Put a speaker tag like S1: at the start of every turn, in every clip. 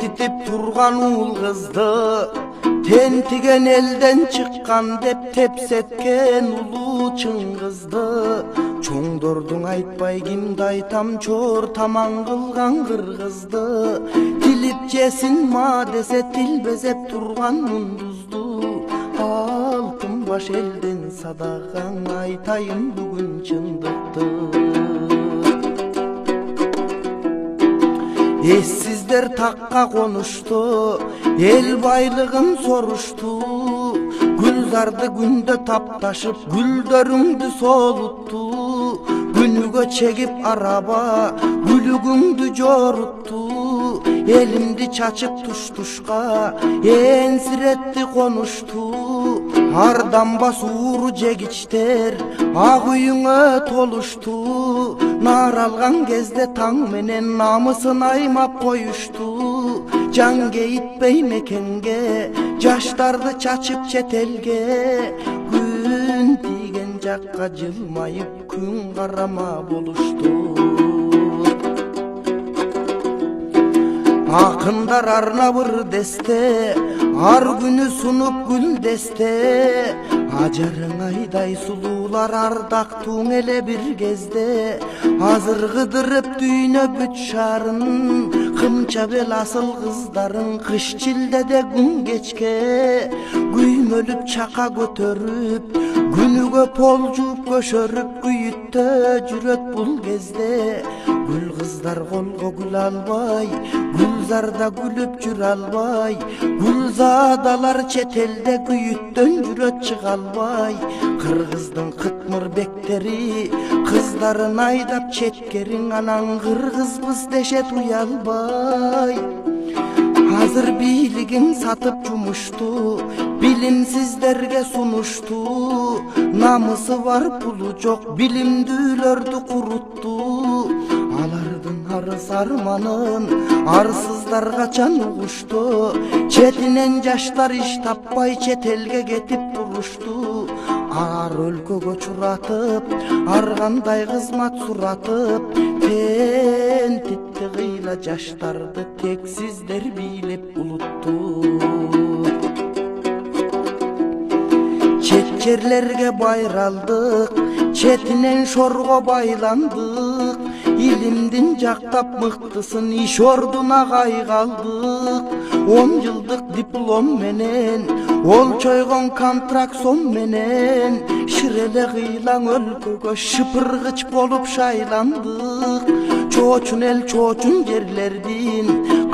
S1: тентитип турган уул кызды тентиген элден чыккан деп тепсеткен улуу Чыңгызды чоңдордуң айтпай кимди айтам чор таман кылган кыргызды тилип жесин ма десе тилбезеп турган мундузду алтын баш элден садаган айтайын бүгүн чындыкты Эссиздер такка конушту эл байлыгын сорушту Гүлзарды күндө тапташып гүлдөрүңдү солутту Күнүгө чегип араба гүлүгүңдү жорутту Элимди чачып туш-тушка энсиретти конушту Ардамба сууру жегичтер ак үйүңө толушту Нар алган кезде таң менен намысын аймап коюшту Жан кейитпей мекенге жаштарды чачып чет элге Күн тийген жакка жылмайып күн карама болушту Акындар арнабыр десте ар күнү сунуп гүл десте Ажарың айдай сулуулар ардактууң эле бир кезде Азыр кыдырып дүйнө бүт шарын Кымча бел асыл кыздарың кыш чилдеде күн кечке Күймөлүп чака көтөрүп күнүгө пол жууп көшөрүп Күйүттө жүрөт бул кезде Гүл кыздар колго гүл албай Гүлзарда күлүп жүрө албай Гүлзадалар чет элде күйүттөн жүрөт чыга албай Кыргыздын кытмыр бектери кыздарын айдап четкериң Анан кыргызбыз дешет уялбай Азыр бийлигиң сатып жумушту билимсиздерге сунушту Намысы бар пулу жок билимдүүлөрдү курутту Алардын арыз арманын арсыздар качан угушту Четинен жаштар иш таппай чет элге кетип турушту Ар өлкөгө чуратып ар кандай кызмат суратып Тентитти кыйла жаштарды тексиздер бийлеп улутту Чет жерлерге байралдык четинен шорго байландык Илимдин жактап мыктысын иш ордуна кайгалдык 10 жылдык диплом менен олчойгон контракт сом менен Ширеле кыйлаң өлкөгө шыпыргыч болуп шайландык Чоочун эл чоочун жерлердин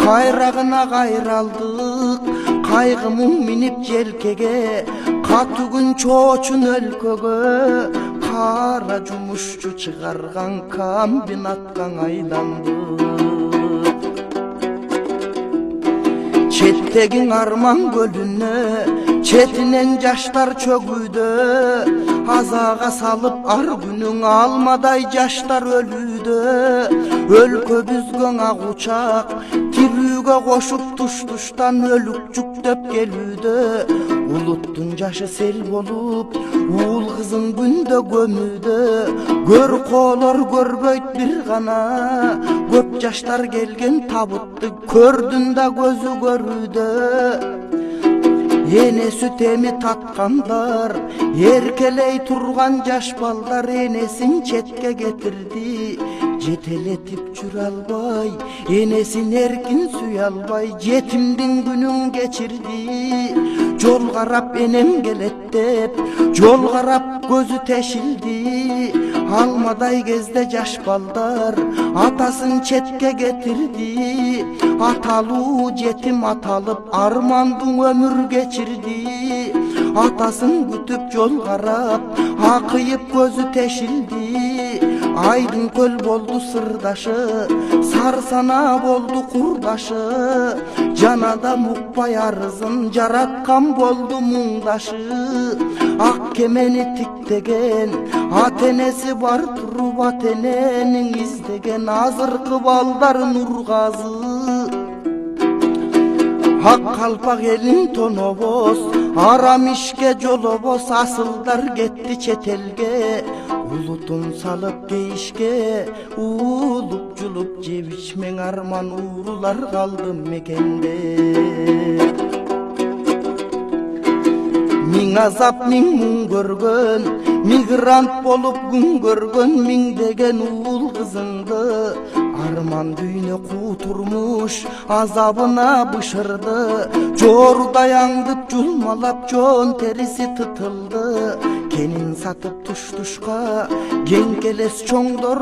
S1: кайрагына кайралдык Кайгы муң минип желкеге катуу күн чоочун өлкөгө Кара жумушчу чыгарган комбинатка айланды Четтегиң арман көлүнө четинен жаштар чөгүүдө Азага салып ар күнүң алмадай жаштар өлүүдө Өлкөбүзгөн ак учак тирүүгө кошуп туш-туштан өлүк жүктөп келүүдө Улуттун жашы сел болуп уул кызың күндө көмүүдө Көр коолор көрбөйт бир гана көп жаштар келген табытты көрдүн да көзү көрүүдө Эне сүт эми таткандар эркелей турган жаш балдар Энесин четке кетирди жетелетип жүрө албай Энесин эркин сүйө албай жетимдин күнүн кечирди Жол карап энем келет деп жол карап көзү тешилди Алмадай кезде жаш балдар атасын четке кетирди Аталуу жетим аталып армандың өмүр кечирди Атасын күтүп жол карап акыйып көзү тешилди Айдын көл болду сырдашы сарсана болду курдашы Жанада мукпай арызын жараткан болду муңдашы Ак кемени тиктеген ат энеси бар туруп ат эненин издеген Азыркы балдар Нургазы Ак калпак элин тонобоз арам ишке жолобоз Асылдар кетти чет элге Bulutun salıp geyişke ulup julup jep içmeң arman uurular kaldı mekende. Miң azap miң muң görgön, migrant bolup gün görgön miңdеген uul kızыңды. Arman düýne kuturmuş azabına bışırdı. Joruday aňdyp julmalap joon terisi tıtıldı. Kenin satıp tuş-tuşka genkeles çoňdor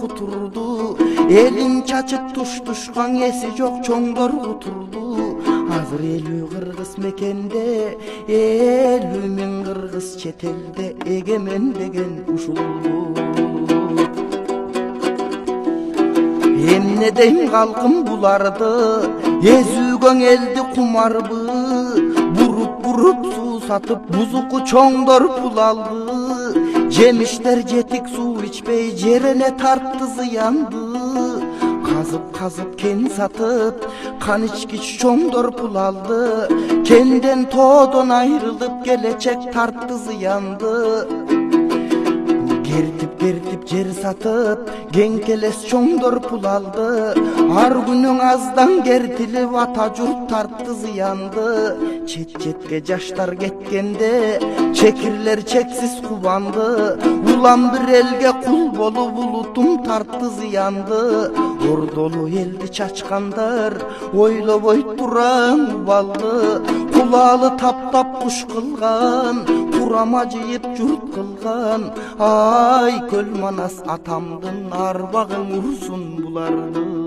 S1: kuturdu. Elin çaçıp tuş-tuşkaň esi jok çoňdor kuturdu. Hazır elü kırgız mekende, elü min kırgız çetelde egemen degen uşuldu. Emne deyim kalkım bulardı, ezügöň eldi kumarby. Burup su satıp buzuku çoňdor pul aldı. Jemişler jetik su içpey jerene tarttı ziyandı. Kazıp ken satıp kan içkiç çoňdor pul aldı. Kenden toğdan ayrılıp gelecek tarttı ziyandı. Gertip jer satıp genkeles çoňdor pul aldı. Har günüň azdan gertilip ata jurt tarttı ziyandı. Çetke jaşlar ketkende çekirler çeksiz kubandı. Ulan bir elge kul bolup bulutum tarttı ziyandı. Ordolu eldi çaçkanдар oýloboy turan baldı. Kulalı tap kuş kılgan kurama jyıp jurt kılgan. Ay köl manas atamdın arbağın ursun bulardı.